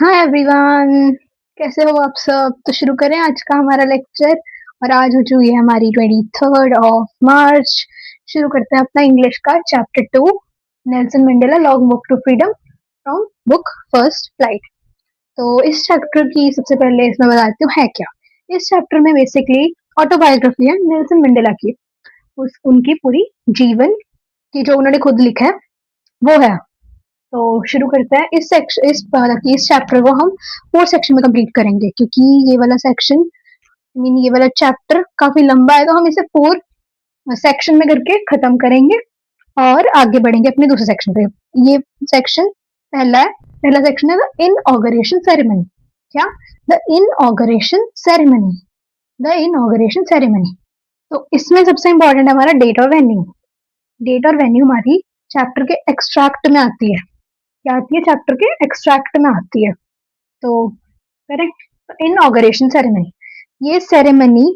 Hi everyone. कैसे हो आप सब? तो शुरू करें आज का हमारा लेक्चर। और आज हो चुकी है हमारी 23rd of March। शुरू करते हैं अपना इंग्लिश का chapter 2, Nelson Mandela long walk to freedom from book first flight. तो इस चैप्टर की सबसे पहले इसमें बताती हूँ है क्या। इस चैप्टर में बेसिकली ऑटोबायोग्राफी है नेल्सन मंडेला की, उनकी पूरी जीवन की जो उन्होंने खुद लिखा है वो है। तो शुरू करते हैं इस चैप्टर को हम 4 सेक्शन में कंप्लीट करेंगे, क्योंकि ये वाला सेक्शन मीन ये वाला चैप्टर काफी लंबा है, तो हम इसे 4 सेक्शन में करके खत्म करेंगे और आगे बढ़ेंगे अपने दूसरे सेक्शन पे। ये सेक्शन पहला सेक्शन है द इनऑगरेशन सेरेमनी। क्या? The inauguration ceremony. The inauguration ceremony. तो इसमें सबसे इंपॉर्टेंट है हमारा डेट और वेन्यू। डेट और वेन्यू हमारी चैप्टर के एक्सट्रैक्ट में आती है। क्या आती है? चैप्टर के एक्सट्रैक्ट में आती है। तो करेक्ट। इनऑगरेशन सेरेमनी, ये सेरेमनी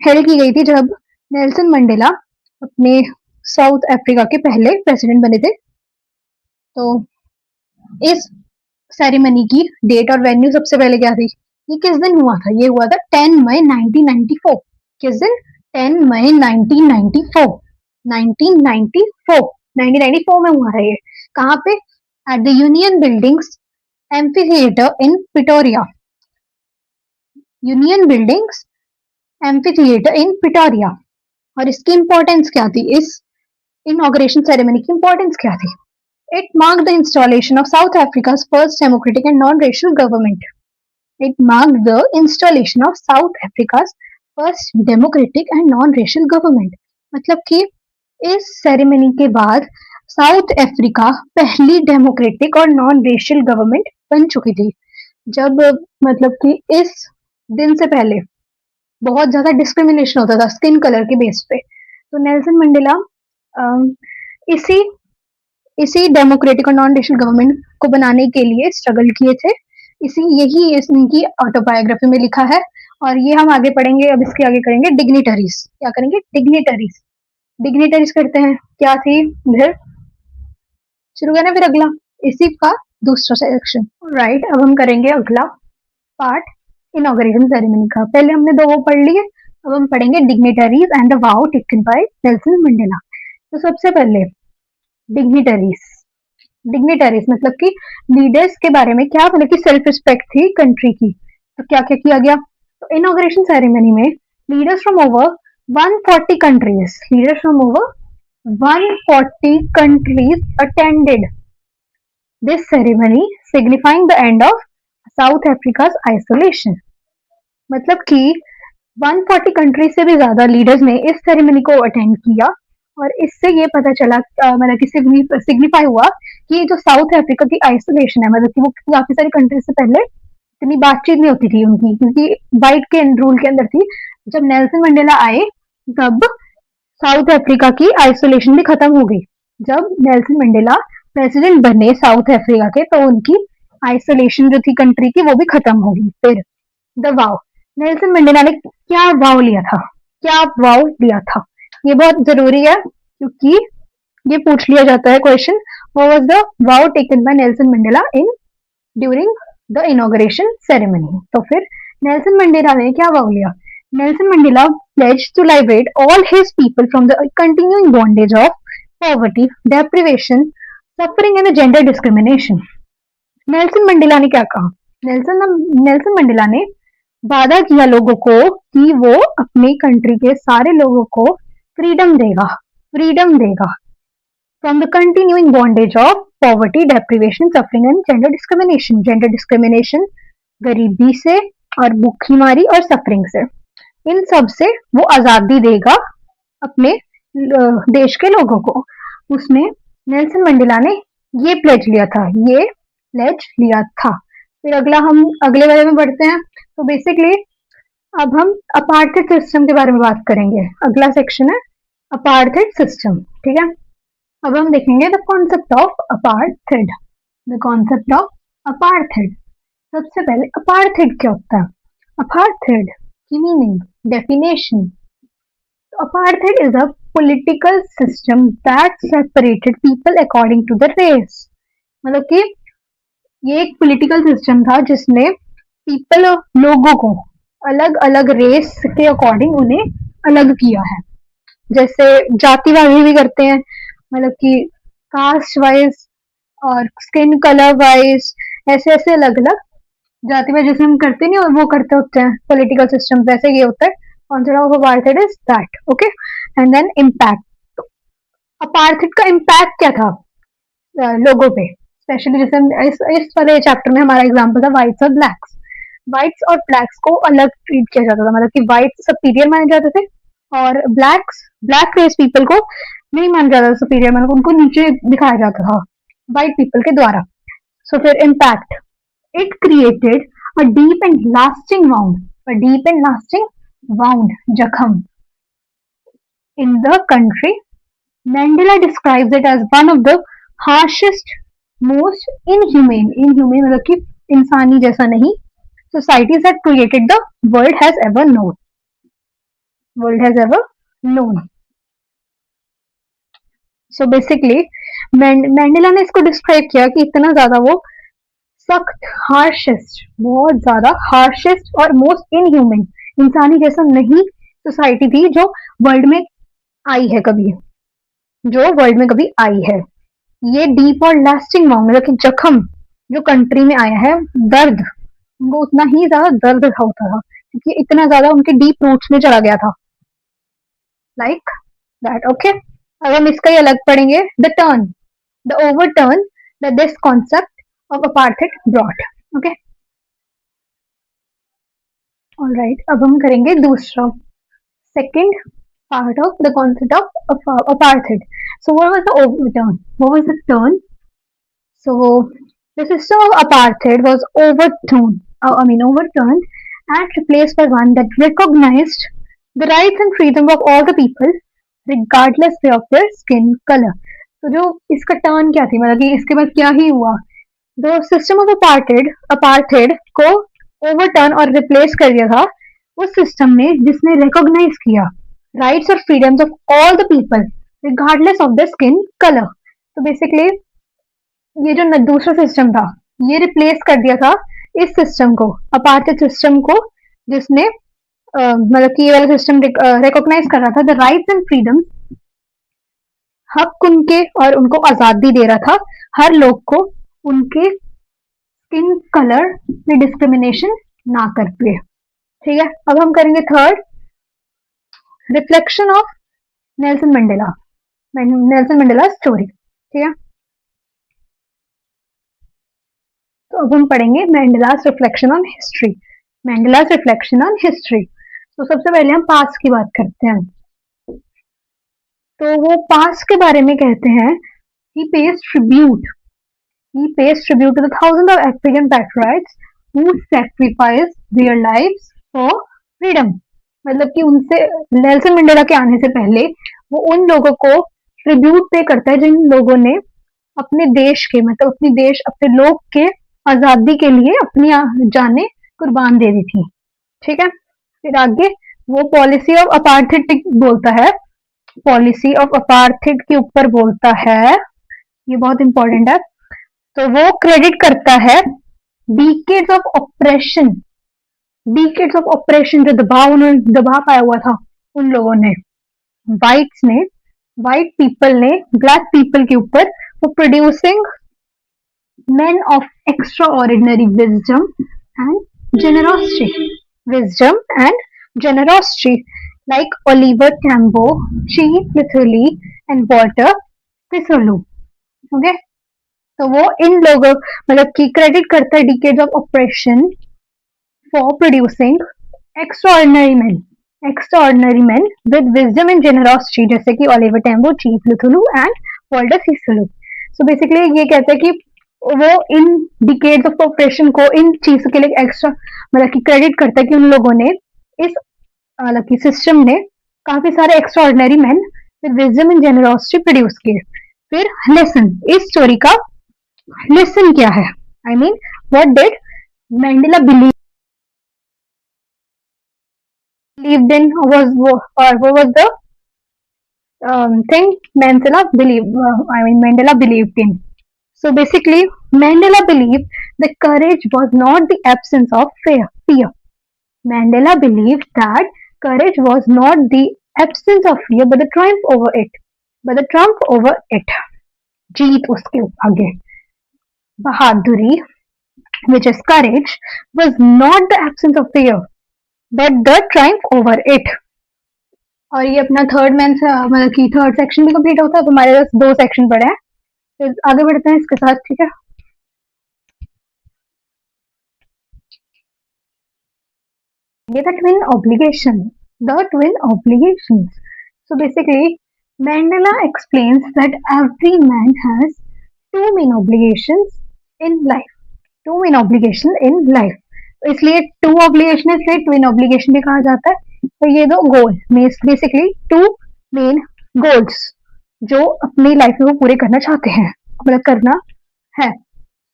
हेल्ड की गई थी जब नेल्सन मंडेला अपने साउथ अफ्रीका के पहले प्रेसिडेंट बने थे। तो इस सेरेमनी की डेट और वेन्यू सबसे पहले क्या थी? ये किस दिन हुआ था? ये हुआ था 10 मई 1994। किस दिन? 10 मई 1994। 1994 में हुआ है ये। कहाँ पे? At the union buildings amphitheatre in Pretoria. Union buildings amphitheatre in Pretoria. और इसकी इंपॉर्टेंस क्या थी? इस इनॉग्रेशन सेरेमनी की इंपॉर्टेंस क्या थी? It marked the installation of South Africa's first democratic and non-racial government. It marked the installation of South Africa's first democratic and non-racial government. मतलब कि इस सेरेमनी के बाद साउथ अफ्रीका पहली डेमोक्रेटिक और नॉन रेशियल गवर्नमेंट बन चुकी थी। जब मतलब कि इस दिन से पहले बहुत ज्यादा डिस्क्रिमिनेशन होता था स्किन कलर के बेस पे। तो नेल्सन मंडेला इसी इसी डेमोक्रेटिक और नॉन रेशियल गवर्नमेंट को बनाने के लिए स्ट्रगल किए थे। यही इनकी ऑटोबायोग्राफी में लिखा है। और ये हम आगे पढ़ेंगे। अब इसके आगे करेंगे डिग्निटरीज। क्या करेंगे? डिग्निटरीज। डिग्निटरीज करते हैं। क्या थी? इधर शुरू करें फिर अगला, इसी का दूसरा सेक्शन। राइट, अब हम करेंगे अगला पार्ट इनॉग्रेशन सेरेमनी का। पहले हमने दो वो पढ़ लिए, अब हम पढ़ेंगे dignitaries and the wow taken by Nelson Mandela. तो सबसे पहले डिग्निटरीज। डिग्निटरीज मतलब कि लीडर्स के बारे में क्या, मतलब कि सेल्फ रिस्पेक्ट थी कंट्री की। तो क्या क्या किया गया? तो इनॉग्रेशन सेरेमनी में leaders from over 140 countries, leaders from over 140 countries attended this ceremony, signifying the end of South Africa's isolation. मतलब कि 140 कंट्री से भी ज्यादा लीडर्स ने इस सेरेमनी को अटेंड किया। और इससे ये पता चला, मतलब कि सिग्निफाई हुआ कि जो साउथ अफ्रीका की आइसोलेशन है, मतलब कि वो काफी सारी कंट्री से पहले इतनी बातचीत नहीं होती थी उनकी, क्योंकि वाइट के रूल के अंदर थी। जब नेल्सन मंडेला आए तब साउथ अफ्रीका की आइसोलेशन भी खत्म हो गई। जब नेल्सन मंडेला प्रेसिडेंट बने साउथ अफ्रीका के, तो उनकी आइसोलेशन जो थी कंट्री की वो भी खत्म हो गई। फिर द वाव, नेल्सन मंडेला ने क्या वाव लिया था? क्या वाव लिया था? ये बहुत जरूरी है, क्योंकि ये पूछ लिया जाता है question. What was the wow taken by Nelson Mandela in during the inauguration ceremony? तो फिर नेल्सन मंडेला ने क्या वाव लिया? Nelson Mandela pledged to liberate all his people from the continuing bondage of poverty, deprivation, suffering and gender discrimination. Nelson Mandela ने क्या कहा? Nelson Mandela ने वादा किया लोगों को कि वो अपनी कंट्री के सारे लोगों को फ्रीडम देगा, फ्रीडम देगा from the continuing bondage of poverty, deprivation, suffering and gender discrimination. Gender discrimination, गरीबी से और भूखीमारी और सफरिंग से, इन सब से वो आजादी देगा अपने देश के लोगों को। उसमें नेल्सन मंडेला ने ये प्लेज लिया था, ये प्लेज लिया था। फिर हम अगले वाले में बढ़ते हैं। तो बेसिकली अब हम अपार्थेड सिस्टम के बारे में बात करेंगे। अगला सेक्शन है अपार्थेड सिस्टम। ठीक है, अब हम देखेंगे the concept of apartheid. The concept of apartheid. सबसे पहले अपार्थेड क्या होता है? अपार्थेड की meaning, definition. Apartheid is a political system that separated people according to the race. मतलब कि ये एक पॉलिटिकल सिस्टम था जिसने पीपल लोगों को अलग अलग रेस के अकॉर्डिंग उन्हें अलग किया है। जैसे जातिवाद भी करते हैं, मतलब कि कास्ट वाइज और स्किन कलर वाइज, ऐसे ऐसे अलग अलग जाति में जैसे हम करते नहीं और वो करते होते हैं पॉलिटिकल सिस्टम, वैसे ये होता है। Concept of apartheid is that, okay. And then impact. Apartheid का इम्पैक्ट क्या था लोगों पे, स्पेशली जैसे इस वाले चैप्टर में हमारा एग्जांपल था व्हाइट्स और ब्लैक्स। व्हाइट्स और ब्लैक्स को अलग ट्रीट किया जाता था, मतलब कि व्हाइट्स सुपीरियर माने जाते थे और ब्लैक रेस पीपल को नहीं माना जाता था सुपीरियर, मतलब उनको नीचे दिखाया जाता था व्हाइट पीपल के द्वारा। सो फिर impact, it created a deep and lasting wound, a deep and lasting wound, जख्म in the country. Mandela describes it as one of the harshest, most inhumane मतलब कि इंसानी जैसा नहीं, societies that created the world has ever known. So basically mandala ने इसको describe किया कि इतना ज्यादा वो सख्त, हार्शेस्ट, बहुत ज्यादा हार्शेस्ट और मोस्ट इनह्यूमन, इंसानी जैसा नहीं सोसाइटी थी जो वर्ल्ड में आई है कभी, जो वर्ल्ड में कभी आई है। ये डीप और लास्टिंग वाउंड, मतलब कि जख्म जो कंट्री में आया है, दर्द उनको उतना ही ज्यादा दर्द होता था क्योंकि इतना ज्यादा उनके डीप रूट्स में चला गया था, लाइक दैट, ओके। अब हम इसका ही अलग पढ़ेंगे, the overturn that this concept of apartheid brought, okay, all right। अब हम करेंगे दूसरा, second part of the concept of apartheid। So what was the overturn, what was the turn? So the system of apartheid was overturned and replaced by one that recognized the rights and freedom of all the people regardless of their skin color। तो जो इसका turn क्या थी, मतलब कि इसके बाद क्या ही हुआ, जो सिस्टम ऑफ अपार्थेड को ओवरटर्न और रिप्लेस कर दिया था उस सिस्टम ने जिसने रिकॉग्नाइज किया राइट्स और freedoms of all the people regardless of the skin colour. तो बेसिकली ये जो दूसरा सिस्टम था ये रिप्लेस कर दिया था इस सिस्टम को, अपार्थेड सिस्टम को, जिसने मतलब कि ये वाला सिस्टम रिकॉग्नाइज कर रहा था द राइट्स एंड फ्रीडम्स, हक उनके और उनको आजादी दे रहा था हर लोग को उनके स्किन कलर में डिस्क्रिमिनेशन ना करके, ठीक है। अब हम करेंगे third, reflection of Nelson Mandela story, ठीक है। तो अब हम पढ़ेंगे Mandela's reflection on history, Mandela's reflection on history. तो सबसे पहले हम पास्ट की बात करते हैं। तो वो पास्ट के बारे में कहते हैं, he pays tribute to the thousands of African patriots who sacrificed their lives for freedom। मतलब कि उनसे नेल्सन मंडेला के आने से पहले वो उन लोगों को ट्रिब्यूट पे करता है जिन लोगों ने अपने देश के, मतलब अपने देश, अपने लोग के आजादी के लिए अपनी जानें कुर्बान दे दी थी, ठीक है। फिर आगे वो पॉलिसी ऑफ अपार्थेड बोलता है, पॉलिसी ऑफ अपार्थेड के ऊपर बोलता है, ये बहुत इंपॉर्टेंट है। तो वो क्रेडिट करता है डिकेड्स ऑफ ऑपरेशन जो दबा पाया हुआ था उन लोगों ने, व्हाइट पीपल ने ब्लैक पीपल के ऊपर, for producing men of extraordinary wisdom and generosity like Oliver Tambo, Chief Luthuli and Walter Cicero, okay। तो वो इन लोगों मतलब कि क्रेडिट करता है decades of operation for producing extraordinary man with wisdom and generosity, जैसे कि Oliver Tambo, chief Luthuli and Walter Sisulu. So basically ये कहते हैं कि वो इन डिकेड्स ऑफ ऑपरेशन को, इन चीजों के लिए एक्स्ट्रा मतलब कि क्रेडिट करता है कि उन लोगों ने, इस मतलब कि सिस्टम ने काफी सारे extraordinary man with wisdom and generosity produce किए। फिर लेसन, इस स्टोरी का लेसन क्या है, I mean what did Mandela believed in, was what was the thing Mandela believed in. So basically, Mandela believed that courage was not the absence of fear. Mandela believed that courage was not the absence of fear, but the triumph over it. But the triumph over it. जीत उसके आगे. बहादुरी, which is courage, was not the absence of fear, but the triumph over it. और ये अपना third man मतलब कि third section भी complete होता है, तो हमारे पास 2 सेक्शन पड़े हैं. फिर आगे बढ़ते हैं इसके साथ, ठीक है. ये the twin obligation. The twin obligations. So basically, Mandela explains that every man has two main obligations in life. Two main obligation in life. तो इसलिए टू ऑब्लिगेशन है, इसलिए ट्विन ऑब्लिगेशन भी कहा जाता है. तो ये दो गोल, बेसिकली टू मेन गोल्स जो अपनी लाइफ में वो पूरे करना चाहते हैं, मतलब करना है,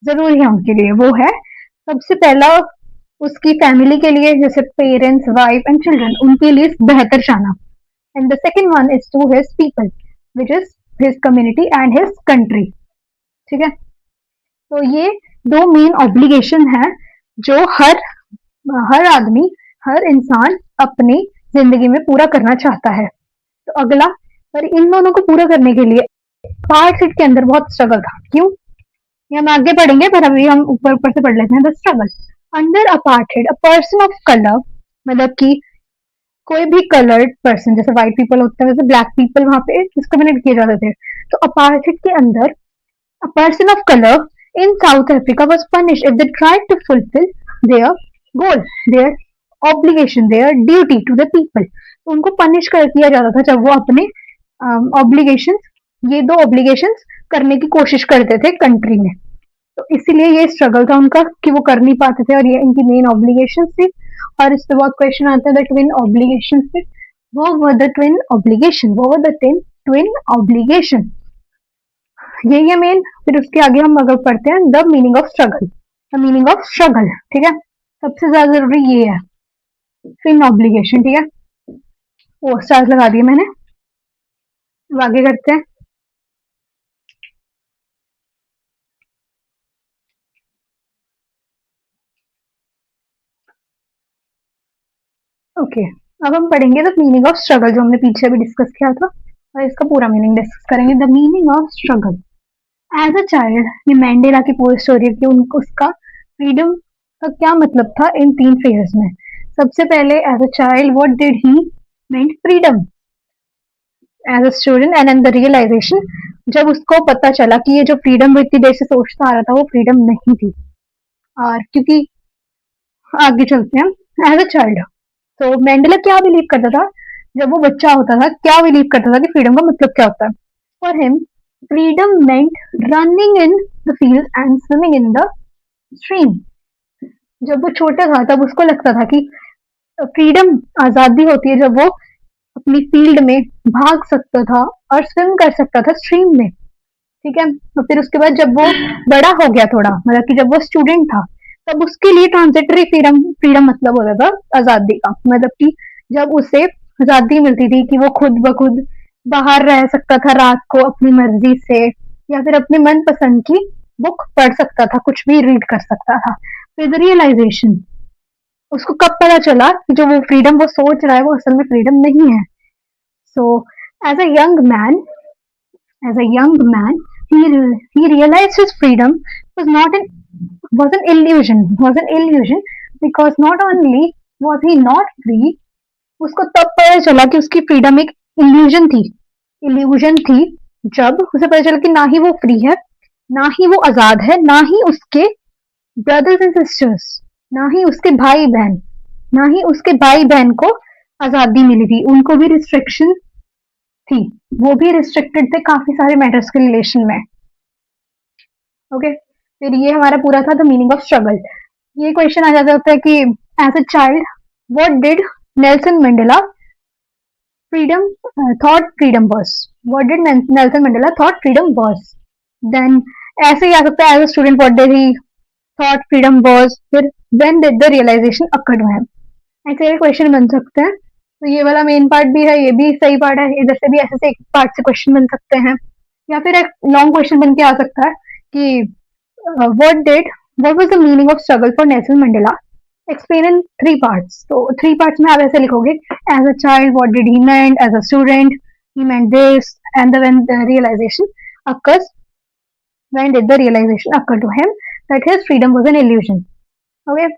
जरूरी है उनके लिए. वो है सबसे पहला उसकी फैमिली के लिए, जैसे पेरेंट्स, वाइफ एंड चिल्ड्रन, उनके लिए बेहतर चाहना. And the second one is to his people, which is his community and his country. ठीक है. तो ये दो मेन ऑब्लिगेशन है जो हर आदमी, हर इंसान अपनी जिंदगी में पूरा करना चाहता है. तो अगला, पर इन दोनों को पूरा करने के लिए अपार्थाइड के अंदर बहुत स्ट्रगल था. क्यों, ये हम आगे पढ़ेंगे, पर अभी हम ऊपर ऊपर से पढ़ लेते हैं. The struggle under apartheid, a person of colour, मतलब कि कोई भी कलर्ड पर्सन, जैसे व्हाइट पीपल होते हैं वैसे ब्लैक पीपल वहां पे डिस्क्रिमिनेट किए जाते थे. तो अपार्थाइड के अंदर a person of color in South Africa was punished if they tried to fulfill their goal, their obligation, their duty to the people. तो उनको पनिश कर किया जाता था जब वो अपने ऑब्लिगेशन, ये दो ऑब्लिगेशन करने की कोशिश करते थे कंट्री में. तो इसीलिए ये स्ट्रगल था उनका कि वो कर नहीं पाते थे, और ये इनकी मेन ऑब्लिगेशन थी. और इससे बहुत क्वेश्चन आते हैं द ट्विन ऑब्लिगेशन से. वो वर द ट्विन ऑब्लिगेशन, वो वर द ट्विन ऑब्लिगेशन, यही है मेन. फिर उसके आगे हम अगर पढ़ते हैं the meaning of struggle. The meaning of struggle, ठीक है, सबसे ज्यादा जरूरी ये है, ट्विन ऑब्लिगेशन. ठीक है, वो स्टार्स लगा दिए मैंने. आगे करते हैं. ओके, अब हम पढ़ेंगे द मीनिंग ऑफ स्ट्रगल, जो हमने पीछे भी डिस्कस किया था, और इसका पूरा मीनिंग डिस्कस करेंगे. The meaning of struggle. As a child, ये मैंडेला की पूरी स्टोरी है कि उनको उसका फ्रीडम का क्या मतलब था इन 3 फेजेस में. सबसे पहले as a child what did he meant freedom. As a student and in the realization, जब उसको पता चला कि ये जो फ्रीडम वो इतनी देर से सोचता आ रहा था वो फ्रीडम नहीं थी. और क्योंकि आगे चलते हैं. एज अ चाइल्ड, तो मैंडेला क्या बिलीव करता था जब वो बच्चा होता था, क्या बिलीव करता था कि फ्रीडम का मतलब क्या होता है. For him freedom meant running in the fields and swimming in the stream. जब वो छोटा था तब उसको लगता था कि फ्रीडम, आजादी होती है जब वो अपनी फील्ड में भाग सकता था और स्विम कर सकता था स्ट्रीम में. ठीक है. तो फिर उसके बाद जब वो बड़ा हो गया थोड़ा, मतलब कि जब वो स्टूडेंट था, तब उसके लिए ट्रांजिटरी फ्रीडम मतलब होता था आजादी का. मतलब कि जब उसे आजादी मिलती थी कि वो खुद ब खुद बाहर रह सकता था रात को अपनी मर्जी से, या फिर अपने मनपसंद की बुक पढ़ सकता था, कुछ भी रीड कर सकता था. फिर द रियलाइजेशन, उसको कब पता चला कि जो वो फ्रीडम वो सोच रहा है वो असल में फ्रीडम नहीं है. So as a young man, he realized his freedom was not an was an illusion, because not only was he not free, उसको तब पता चला कि उसकी फ्रीडम एक इल्यूजन थी जब उसे पता चला कि ना ही वो फ्री है, ना ही वो आजाद है, ना ही उसके ब्रदर्स एंड सिस्टर्स, ना ही उसके भाई बहन को आजादी मिली थी. उनको भी रिस्ट्रिक्शन थी, वो भी रिस्ट्रिक्टेड थे काफी सारे मैटर्स के रिलेशन में. ओके, फिर ये हमारा पूरा था द मीनिंग ऑफ स्ट्रगल. ये क्वेश्चन आ जाता होता है कि as a child what did Nelson Mandela thought freedom was. What did Nelson Mandela thought freedom was? Then ऐसे ही आ सकता है as a student what did he thought freedom was. फिर when did the realization occur to him. ऐसे ये question बन सकते हैं. तो ये वाला मेन पार्ट भी है, ये भी सही पार्ट है. इधर से भी ऐसे से एक पार्ट से क्वेश्चन बन सकते हैं, या फिर एक लॉन्ग क्वेश्चन बन के आ सकता है कि what was the meaning of struggle for Nelson Mandela? Explain in three parts. So three parts में आप ऐसे लिखोगे, as a child what did he meant, as a student he meant this, and then when the realization occurs, when did the realization occur to him that his freedom was an illusion. Okay,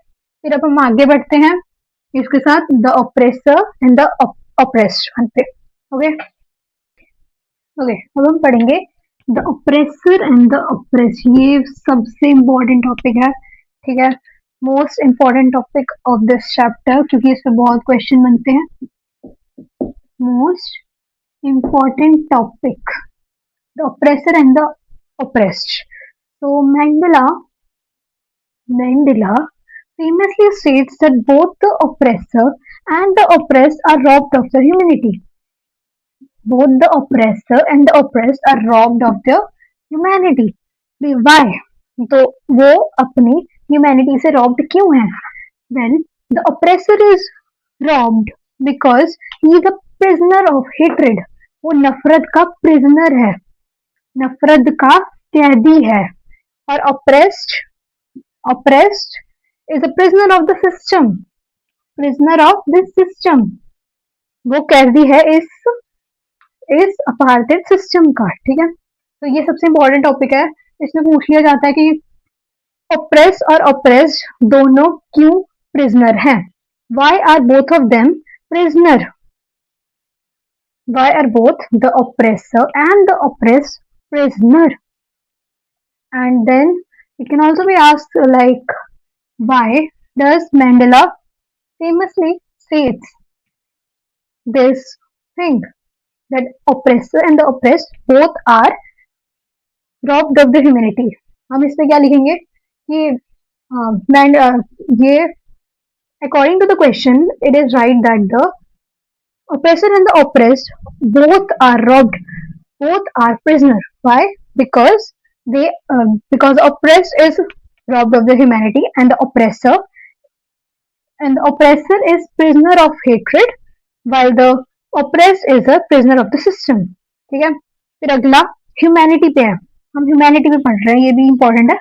फिर अब हम आगे बढ़ते हैं इसके साथ the oppressor and the oppressed पे. Okay, okay, अब हम पढ़ेंगे the oppressor and the oppress. ये सबसे इम्पोर्टेंट टॉपिक है, ठीक है, most important topic of this chapter, क्योंकि इस पे बहुत क्वेश्चन बनते हैं. Most important topic, the oppressor and the oppressed. So Mandela famously states that both the oppressor and the oppressed are robbed of their humanity. Both the oppressor and the oppressed are robbed of their humanity. Why? तो वो अपनी humanity से robbed क्यों है? Well, the oppressor is robbed because he is a prisoner of hatred. वो नफरत का prisoner है, नफरत का कैदी है. और oppressed is a prisoner of the system. Prisoner of this system. वो कैदी है इस अपार्थिव सिस्टम का, ठीक है. तो ये सबसे इम्पोर्टेंट टॉपिक है. इसमें पूछ लिया जाता है कि ऑप्रेस और ऑप्रेस्ड दोनों क्यों प्रिजनर हैं. Why are both of them prisoner? Why are both the oppressor and the oppressed prisoner? And then it can also be asked like, why does Mandela famously states this thing that oppressor and the oppressed both are robbed of the humanity? हम इस पे क्या लिखेंगे कि ये according to the question it is right that the oppressor and the oppressed both are robbed, both are prisoner. Why? Because because oppressed is robbed of the humanity and the oppressor is prisoner of hatred while the oppressed is a prisoner of the system. ठीक है. फिर अगला humanity पे है, हम humanity पे पढ़ रहे हैं, ये भी इंपॉर्टेंट है.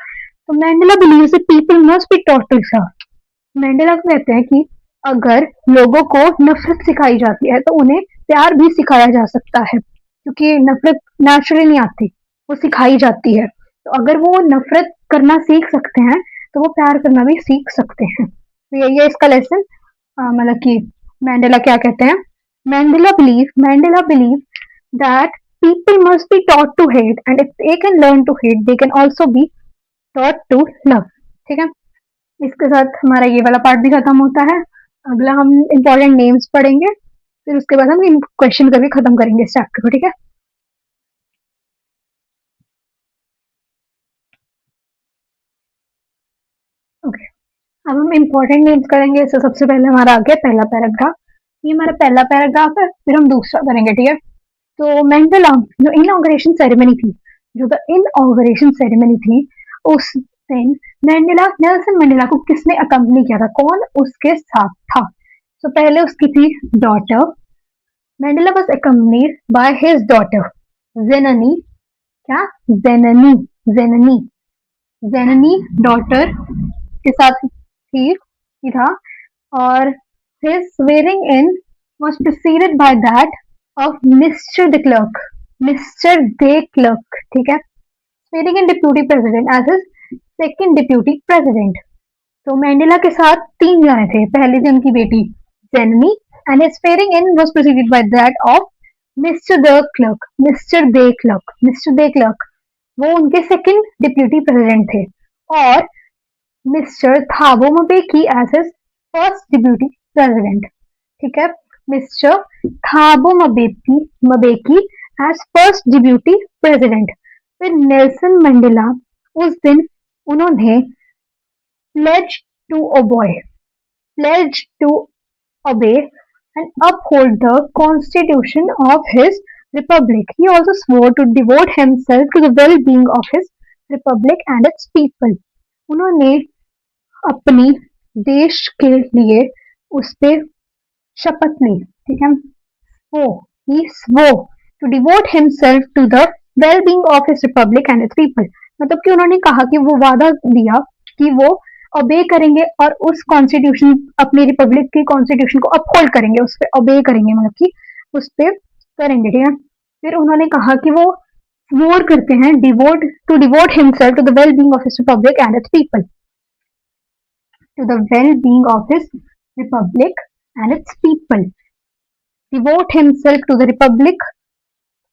तो Mandela believes that people must be taught to love. Mandela कहते हैं कि अगर लोगों को नफरत सिखाई जाती है तो उन्हें प्यार भी सिखाया जा सकता है, क्योंकि नफरत नेचुरली नहीं आती, वो सिखाई जाती है. तो अगर वो नफरत करना सीख सकते हैं तो वो प्यार करना भी सीख सकते हैं. तो ये इसका लेसन, मतलब कि मैंडेला क्या कहते हैं. Mandala believe that people must be taught to hate and if they can learn to hate they can also be taught to love. ठीक है, इसके साथ हमारा ये वाला पार्ट भी खत्म होता है. अगला हम इंपॉर्टेंट नेम्स पढ़ेंगे, फिर उसके बाद हम इन क्वेश्चन को भी खत्म करेंगे इस चैप्टर को. ठीक है, ओके. अब हम इंपॉर्टेंट नेम्स करेंगे. तो सबसे पहले हमारा आ गया पहला पैराग्राफ. ये हमारा पहला पैराग्राफ है, फिर हम दूसरा करेंगे. ठीक है, तो मैंडेला जो इनॉग्रेशन सेरेमनी थी, उस दिन नेल्सन मंडेला को किसने अकम्पनी किया था, कौन उसके साथ था. तो पहले उसकी थी daughter. Mandela was accompanied by his daughter Zenani. क्या? जेननी डॉटर के साथ था. और his swearing in was preceded by that of Mr. de Klerk. ठीक है, swearing in deputy president as his second deputy president. तो मैंडेला के साथ 3 जने थे. पहले थी उनकी बेटी जेननी and his swearing in was preceded by that of Mr. de Klerk. वो उनके सेकंड डिप्यूटी प्रेसिडेंट थे. और mister Thabo Mbeki as his first deputy president. ठीक है, mister Thabo Mbeki as first deputy president. फिर नेल्सन मंडेला उस दिन उन्होंने pledge to obey and uphold the constitution of his republic. He also swore to devote himself to the well-being of his republic and its people. उन्होंने अपनी देश के लिए उस पे शपथ ली. ठीक है, he swore to devote himself to the well-being of his republic and its people. मतलब कि उन्होंने कहा कि वो वादा दिया कि वो ओबे करेंगे और उस कॉन्स्टिट्यूशन, अपनी रिपब्लिक की कॉन्स्टिट्यूशन को अपहोल्ड करेंगे, उस पर ओबे करेंगे, मतलब कि उस पर करेंगे, ठीक है। फिर उन्होंने कहा कि वो वोर करते हैं, devote himself to the well being of his republic and its people, to the well being of his republic and its people, devote himself to the republic,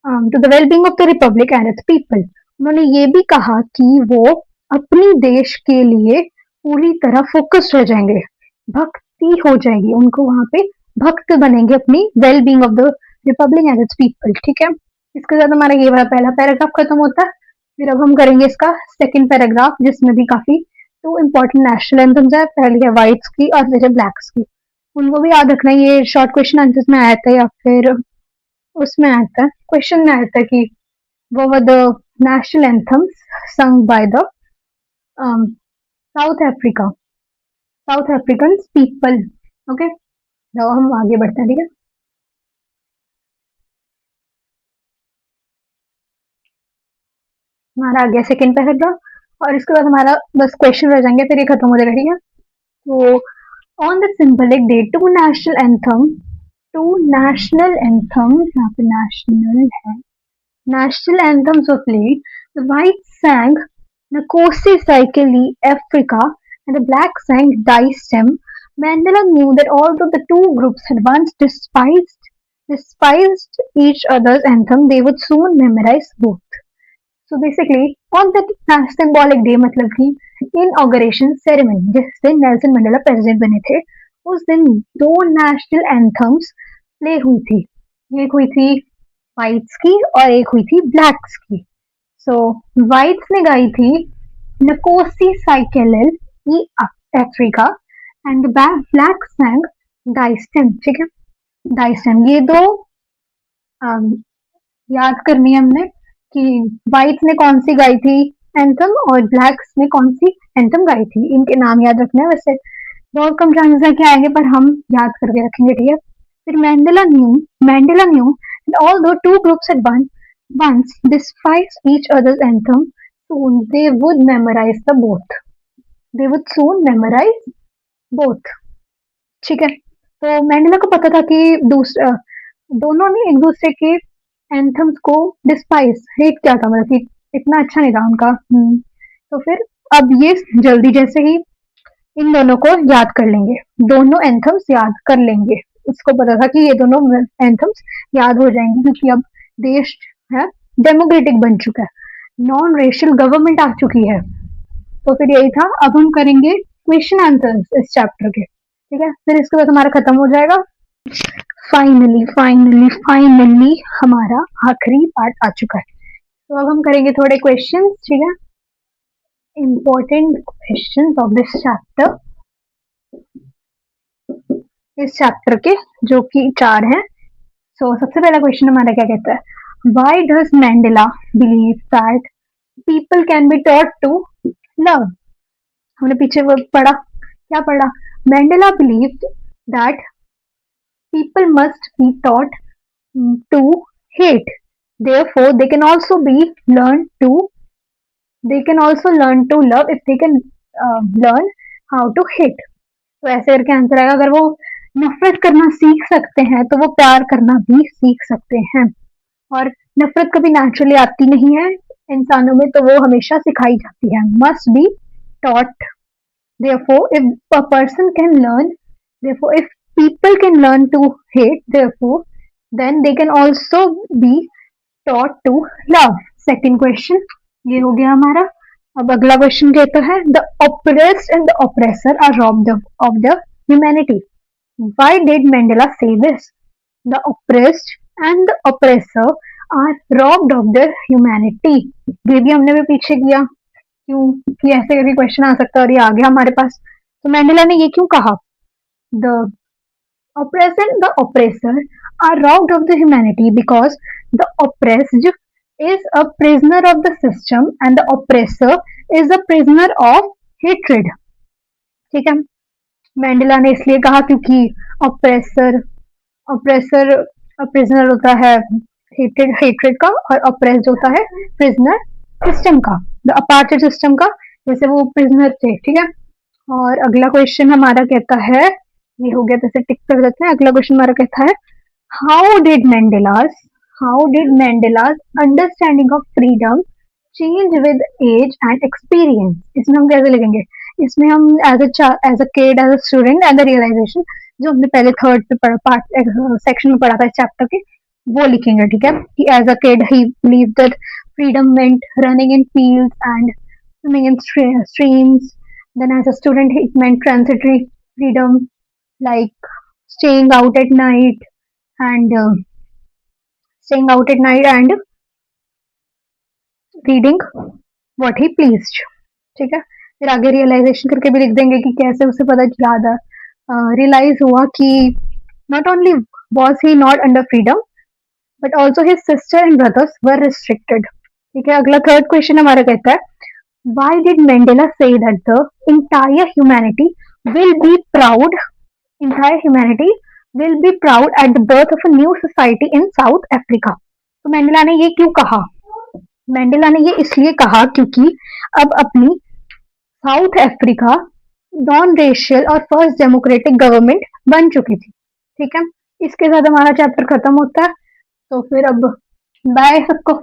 to the well being of the republic and its people. उन्होंने ये भी कहा कि वो अपनी देश के लिए पूरी तरह फोकस्ड हो जाएंगे, भक्ति हो जाएगी उनको, वहां पे भक्त बनेंगे अपनी well being of the republic and its people, ठीक है। इसके साथ हमारा ये वाला पहला पैराग्राफ खत्म होता है। फिर अब हम करेंगे इसका सेकंड पैराग्राफ, जिसमें भी काफी टू इम्पोर्टेंट नेशनल एंथम्स है। पहली है व्हाइट्स की और फिर है ब्लैक्स की, उनको भी याद रखना। ये शॉर्ट क्वेश्चन आंसर्स में आया था या फिर उसमें आया था, क्वेश्चन में आया था कि वो were the national anthems sung by the south Africa, south African people, okay. तो हम आगे बढ़ते हैं, ठीक है। हमारा आ गया सेकेंड पैराग्राफ और इसके बाद हमारा बस क्वेश्चन रह जाएंगे, फिर ये खत्म हो जाएगा, ठीक है। तो on the symbolic day to national anthem, यहाँ पे नेशनल है, national anthems were played. The white sang Nkosi Saikili Africa and the black sang Daisem. Mandela knew that although the two groups had once despised each other's anthem, they would soon memorize both. So basically, on that symbolic day, मतलब कि inauguration ceremony, जिस दिन Nelson Mandela president बने थे, उस दिन दो national anthems play हुई थी। एक हुई थी व्हाइट्स की और एक हुई थी ब्लैक्स की। सो व्हाइट्स ने गाई थी नकोसी साइकेलिल ई अफ्रीका एंड ब्लैक सैंग डाइस्टेम, ठीक है। डाइस्टेम, ये दो याद करनी है हमने कि व्हाइट्स ने कौन सी गाई थी एंथम और ब्लैक्स ने कौन सी एंथम गाई थी। इनके नाम याद रखने हैं, वैसे बहुत कम चांसेस है कि आएंगे, पर हम याद करके रखेंगे, ठीक है। फिर mandala new and although two groups had once despised each other's anthem, soon they would memorize the both. They would soon memorize both. ठीक है। तो मैंडेला को पता था कि दोनों ने एक दूसरे के एंथम्स को डिस्पाइस, हेट किया था, मतलब कि इतना अच्छा नहीं था उनका। तो फिर अब ये जल्दी जैसे ही इन दोनों को याद कर लेंगे, दोनों एंथम्स याद कर लेंगे। उसको पता था कि ये दोनों एंथम्स याद हो जाएंगे, क्योंकि अब देश है डेमोक्रेटिक बन चुका है, नॉन रेशियल गवर्नमेंट आ चुकी है। तो फिर यही था। अब हम करेंगे क्वेश्चन आंसर्स इस चैप्टर के, ठीक है। फिर इसके बाद हमारा खत्म हो जाएगा। फाइनली हमारा आखिरी पार्ट आ चुका है। तो अब हम करेंगे थोड़े क्वेश्चंस, ठीक है, important questions of this chapter, इस चैप्टर के, जो कि 4 हैं। सो सबसे पहला क्वेश्चन हमारा क्या कहता है, why does Mandela believe that people can be taught to love. हमने पीछे वो पढ़ा, क्या पढ़ा, Mandela believe that people must be taught to hate, therefore they can also learn to love if they can learn how to hate. तो ऐसे करके answer आएगा। अगर वो नफरत करना सीख सकते हैं तो वो प्यार करना भी सीख सकते हैं, और नफरत कभी नेचुरली आती नहीं है इंसानों में, तो वो हमेशा सिखाई जाती है, must be taught. therefore if a person can learn therefore if people can learn to hate, therefore then they can also be taught to love. Second question ये हो गया हमारा। अब अगला क्वेश्चन कहता है, the oppressed and the oppressor are robbed of the humanity. Why did Mandela say this? The oppressed and the oppressor are robbed of their humanity. ये भी हमने भी पीछे किया, क्यों कि ऐसे करके क्वेश्चन आ सकता है, और ये आ गया हमारे पास। तो मैंडेला ने ये क्यों कहा, the oppressed and the oppressor are robbed of the humanity because the oppressed is a prisoner of the system and the oppressor is a prisoner of hatred. ठीक है, मैंडेला ने इसलिए कहा क्योंकि ऑप्रेसर प्रिजनर होता है हेट्रेड का, और ऑप्रेस्ड होता है प्रिजनर सिस्टम का, द अपार्चर सिस्टम का, जैसे वो प्रिजनर थे, ठीक है। और अगला क्वेश्चन हमारा कहता है, ये हो गया, जैसे टिक कर देते हैं। अगला क्वेश्चन हमारा कहता है, how did Mandela's how did Mandela's understanding of freedom change with age and experience. इसमें हम कैसे लिखेंगे? इसमें हम as a kid, as a student and the realisation, जो हमने पहले थर्ड पे पार्ट सेक्शन में पढ़ा था इस चैप्टर के, वो लिखेंगे, ठीक है। कि as a kid he believe that freedom meant running in fields and swimming in streams. Then, as a student, it meant transitory freedom, like staying out at night and staying out at night and reading what he pleased. ठीक है। फिर आगे realisation करके भी लिख देंगे कि कैसे उसे पता ज्यादा रियलाइज हुआ कि not only was he not under freedom but also his sister and brothers were restricted. ठीक है। अगला थर्ड क्वेश्चन हमारा कहता है, why did Mandela say that the entire humanity will be proud entire humanity will be proud at the birth of a new society in South Africa? तो mandala ने ये क्यों कहा? मैंडेला ने ये इसलिए कहा क्योंकि अब अपनी साउथ अफ्रीका नॉन रेशियल और फर्स्ट डेमोक्रेटिक गवर्नमेंट बन चुकी थी। ठीक है। इसके साथ हमारा चैप्टर खत्म होता है। तो फिर अब बाय सबको।